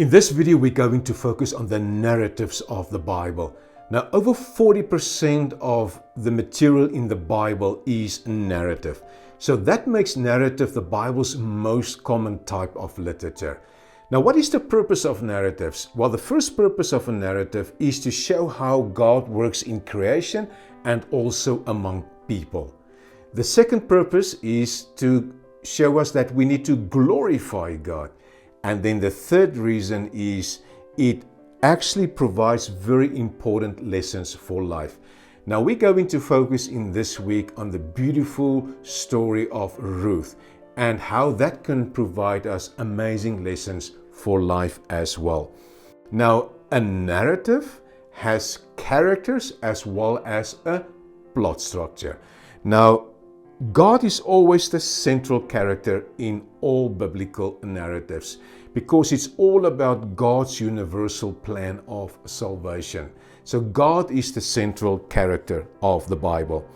In this video, we're going to focus on the narratives of the Bible. Now, over 40% of the material in the Bible is narrative. So that makes narrative the Bible's most common type of literature. Now, what is the purpose of narratives? Well, the first purpose of a narrative is to show how God works in creation and also among people. The second purpose is to show us that we need to glorify God. And then the third reason is it actually provides very important lessons for life. Now we're going to focus in this week on the beautiful story of Ruth and how that can provide us amazing lessons for life as well. Now, a narrative has characters as well as a plot structure. Now, God is always the central character in all biblical narratives because it's all about God's universal plan of salvation. So God is the central character of the Bible.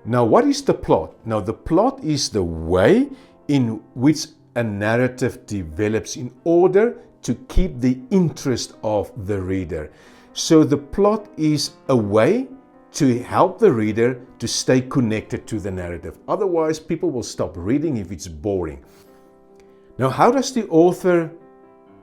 Now, what is the plot? Now, the plot is the way in which a narrative develops in order to keep the interest of the reader. So the plot is a way to help the reader to stay connected to the narrative. Otherwise, people will stop reading if it's boring. Now, how does the author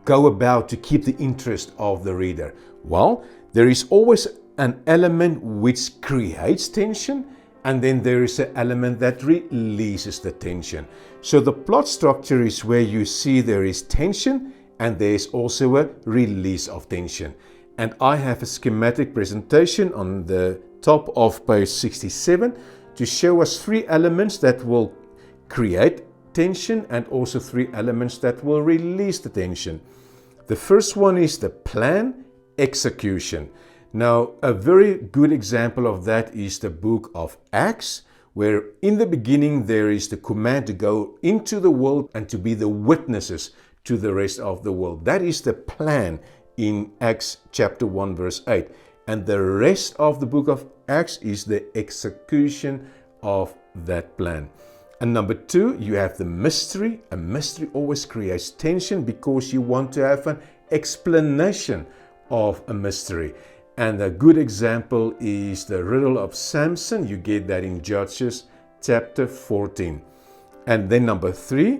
go about to keep the interest of the reader? Well, there is always an element which creates tension, and then there is an element that releases the tension. So the plot structure is where you see there is tension, and there's also a release of tension. And I have a schematic presentation on the top of page 67 to show us three elements that will create tension and also three elements that will release the tension. The first one is the plan, execution. Now, a very good example of that is the book of Acts, where in the beginning there is the command to go into the world and to be the witnesses to the rest of the world. That is the plan in Acts chapter 1 verse 8. And the rest of the book of Acts is the execution of that plan. And number two, you have the mystery. A mystery always creates tension because you want to have an explanation of a mystery. And a good example is the riddle of Samson. You get that in Judges chapter 14. And then number three,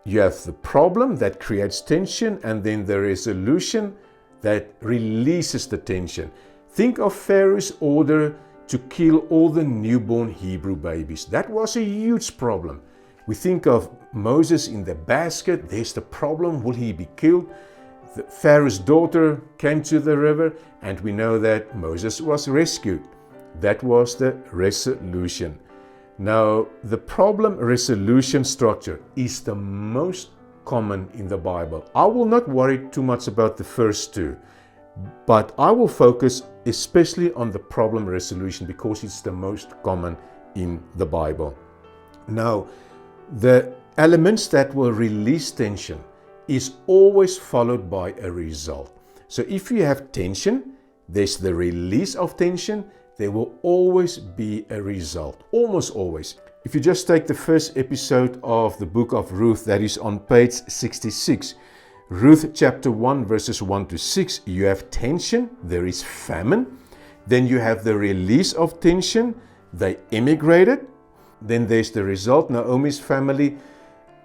you have the problem that creates tension, and then the resolution that releases the tension. Think of Pharaoh's order to kill all the newborn Hebrew babies. That was a huge problem. We think of Moses in the basket. There's the problem. Will he be killed? Pharaoh's daughter came to the river, and we know that Moses was rescued. That was the resolution. Now, the problem resolution structure is the most common in the Bible. I will not worry too much about the first two, but I will focus especially on the problem resolution because it's the most common in the Bible. Now, the elements that will release tension is always followed by a result. So if you have tension, there's the release of tension, there will always be a result, almost always. If you just take the first episode of the book of Ruth, that is on page 66, Ruth chapter 1 verses 1 to 6, you have tension, there is famine. Then you have the release of tension, they emigrated. Then there's the result, Naomi's family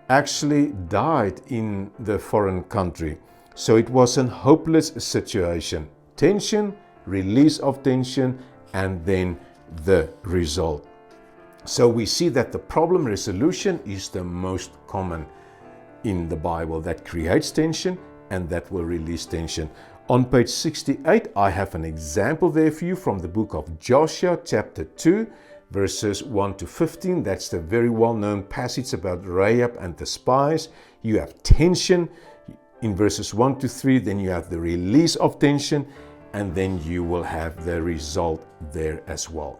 actually died in the foreign country. So it was a hopeless situation. Tension, release of tension, and then the result. So we see that the problem resolution is the most common in the Bible that creates tension and that will release tension. On page 68, I have an example there for you from the book of Joshua, chapter 2, verses 1 to 15. That's the very well-known passage about Rahab and the spies. You have tension in verses 1 to 3, then you have the release of tension, and then you will have the result there as well.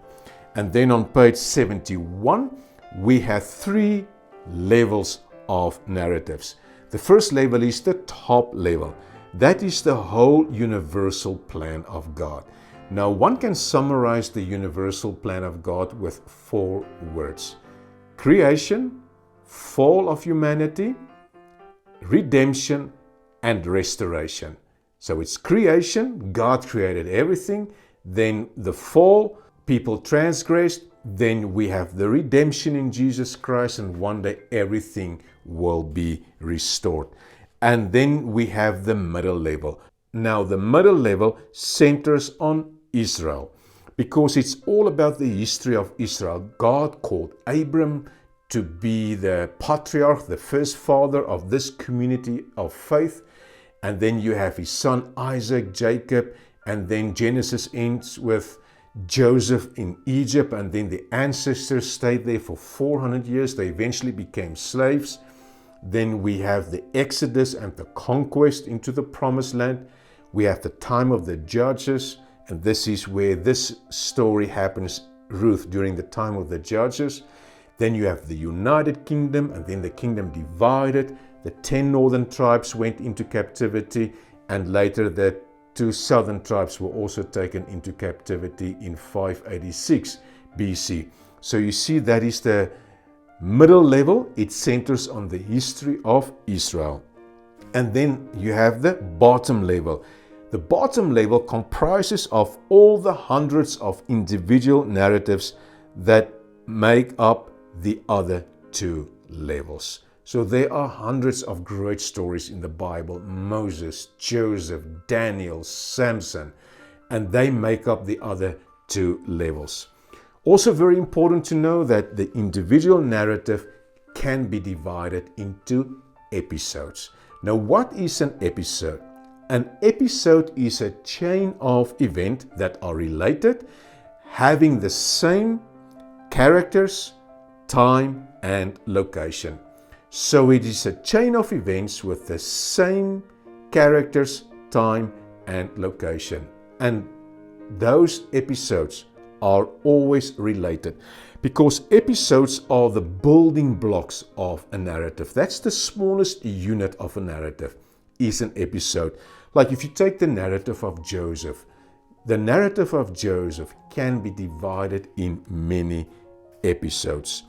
And then on page 71, we have three levels of narratives. The first level is the top level. That is the whole universal plan of God. Now, one can summarize the universal plan of God with four words: creation, fall of humanity, redemption, and restoration. So it's creation, God created everything, then the fall, people transgressed, then we have the redemption in Jesus Christ, and one day everything will be restored. And then we have the middle level. Now the middle level centers on Israel, because it's all about the history of Israel. God called Abram to be the patriarch, the first father of this community of faith. And then you have his son Isaac, Jacob, and then Genesis ends with Joseph in Egypt, and then the ancestors stayed there for 400 years. They eventually became slaves. Then we have the Exodus and the conquest into the promised land. We have the time of the judges, and this is where this story happens, Ruth, during the time of the judges. Then you have the United Kingdom, and then the kingdom divided. The 10 northern tribes went into captivity, and later the 2 southern tribes were also taken into captivity in 586 BC. So you see, that is the middle level. It centers on the history of Israel. And then you have the bottom level. The bottom level comprises of all the hundreds of individual narratives that make up the other 2 levels. So there are hundreds of great stories in the Bible: Moses, Joseph, Daniel, Samson, and they make up the other 2 levels. Also very important to know that the individual narrative can be divided into episodes. Now, what is an episode? An episode is a chain of events that are related, having the same characters, time, and location. So it is a chain of events with the same characters, time, and location. And those episodes are always related, because episodes are the building blocks of a narrative. That's the smallest unit of a narrative, is an episode. Like if you take the narrative of Joseph, the narrative of Joseph can be divided in many episodes.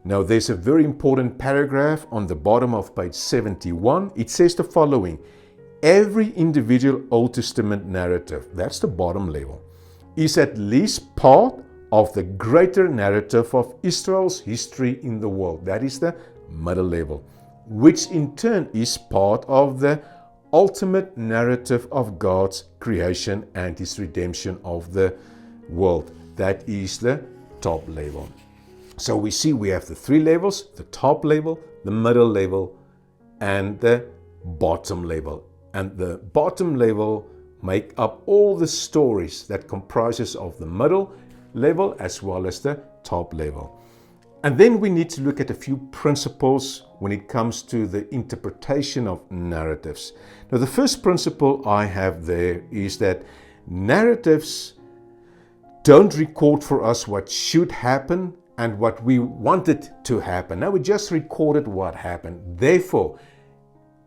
Now, there's a very important paragraph on the bottom of page 71. It says the following: every individual Old Testament narrative, that's the bottom level, is at least part of the greater narrative of Israel's history in the world. That is the middle level, which in turn is part of the ultimate narrative of God's creation and His redemption of the world. That is the top level. So we see we have the 3 levels: the top level, the middle level, and the bottom level. And the bottom level make up all the stories that comprises of the middle level as well as the top level. And then we need to look at a few principles when it comes to the interpretation of narratives. Now, the first principle I have there is that narratives don't record for us what should happen and what we wanted to happen. Now, we just recorded what happened. Therefore,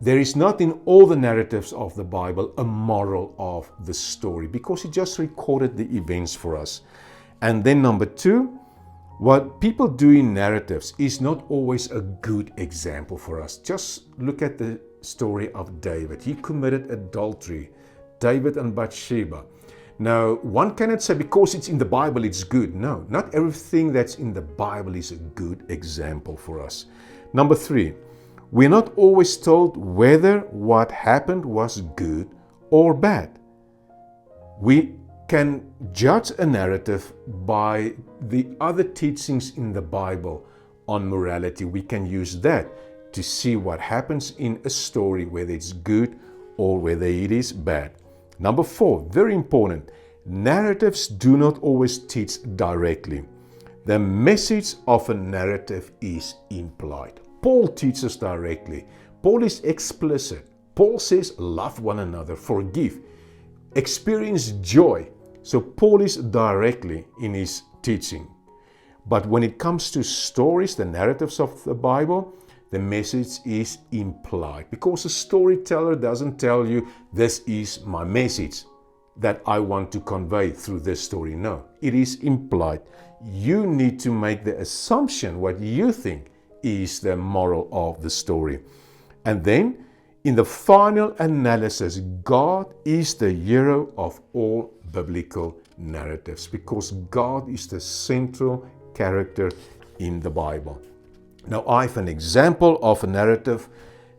there is not in all the narratives of the Bible a moral of the story, because it just recorded the events for us. And then number 2, what people do in narratives is not always a good example for us. Just look at the story of David. He committed adultery, David and Bathsheba. Now, one cannot say because it's in the Bible it's good. No, not everything that's in the Bible is a good example for us. Number 3, we're not always told whether what happened was good or bad. We can judge a narrative by the other teachings in the Bible on morality. We can use that to see what happens in a story, whether it's good or whether it is bad. Number 4, very important, narratives do not always teach directly. The message of a narrative is implied. Paul teaches directly. Paul is explicit. Paul says, love one another, forgive, experience joy. So Paul is directly in his teaching. But when it comes to stories, the narratives of the Bible, the message is implied, because a storyteller doesn't tell you, this is my message that I want to convey through this story. No, it is implied. You need to make the assumption what you think is the moral of the story. And then In the final analysis, God is the hero of all biblical narratives because God is the central character in the Bible. Now, I have an example of a narrative.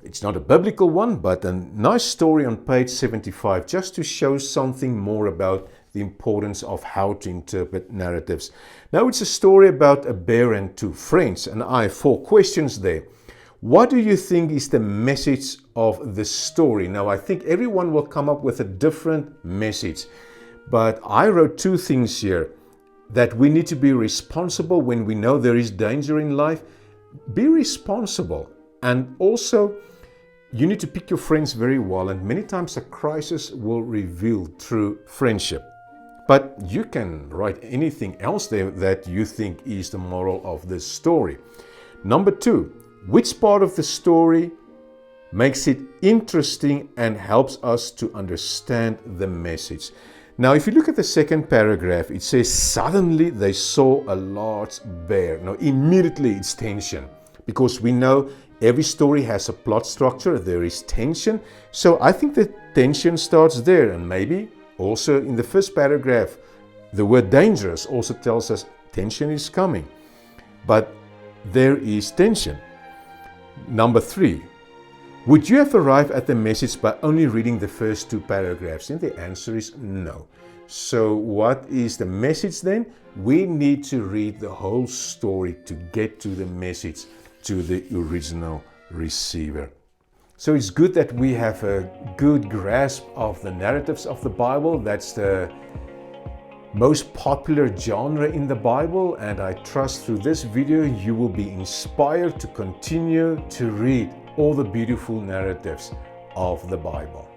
It's not a biblical one, but a nice story on page 75, just to show something more about the importance of how to interpret narratives. Now, it's a story about a bear and two friends, and I have 4 questions there. What do you think is the message of the story? Now, I think everyone will come up with a different message, but I wrote 2 things here. That we need to be responsible when we know there is danger in life. Be responsible. And also, you need to pick your friends very well. And many times a crisis will reveal true friendship. But you can write anything else there that you think is the moral of this story. Number 2, which part of the story makes it interesting and helps us to understand the message? Now, if you look at the second paragraph, it says, suddenly they saw a large bear. Now, immediately it's tension because we know every story has a plot structure. There is tension. So I think the tension starts there. And maybe also in the first paragraph, the word dangerous also tells us tension is coming. But there is tension. Number 3. Would you have arrived at the message by only reading the first 2 paragraphs? And the answer is no. So what is the message then? We need to read the whole story to get to the message, to the original receiver. So it's good that we have a good grasp of the narratives of the Bible. That's the most popular genre in the Bible, and I trust through this video you will be inspired to continue to read all the beautiful narratives of the Bible.